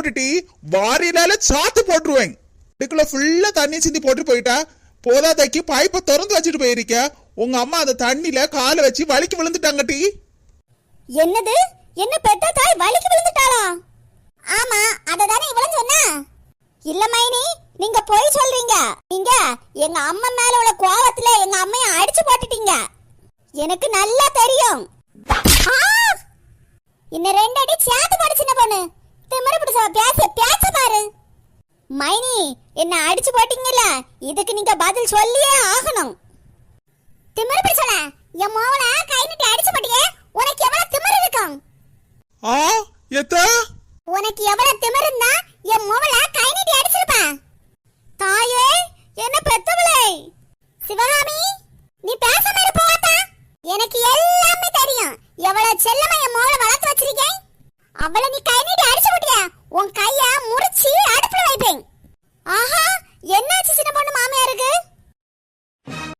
விட்டுட்டி வாரியில சாத்து போட்டுருவேன். இதுக்குள்ள ஃபுல்லா தண்ணி சிந்தி போட்டு போயிட்டா போதாதைக்கு பைப்பை திறந்து வச்சுட்டு போயிருக்க. உங்க அம்மா அந்த தண்ணில காலை வச்சு வலிக்கு விழுந்துட்டாங்கட்டி. என்னது? என்ன பெத்த தாய் வலிக்கு விழுந்துட்டாளா? ஆமா, அததானே இவளும் சொன்னா. இல்ல மைனி, நீங்க போய் சொல்றீங்க. நீங்க எங்க அம்மா மேல உள்ள கோவத்துல எங்க அம்மைய அடிச்சு போட்டுட்டீங்க. எனக்கு நல்லா தெரியும். இன்னும் 2 அடி சேர்த்து போடு சின்ன பொண்ணு. திமிரு பிடிச்ச பேச பாரு. மைனி, என்ன அடிச்சு போட்டீங்கல்ல, இதுக்கு நீங்க பதில் சொல்லியே ஆகணும். திமிரு பிடிச்சல, என் மோவல கை நீட்டி அடிச்சு போட்டியே, உனக்கு எவ்வளவு திமிரு இருக்கும்? உனக்கு எவ்வளவு திமிரு இருந்தா என் மோவல கை நீட்டி அடிச்சிருப்பேன். தாயே, என்ன பெத்தவளே. சிவகாமி, நீ பேசாம இரு போவாதா. எனக்கு எல்லாமே தெரியும். எவ்வளவு செல்லமா என் மோவல வளர்த்து வச்சிருக்கேன். அவளை நீ கை நீட்டி அடிச்சு போட்டியா, உன் கைய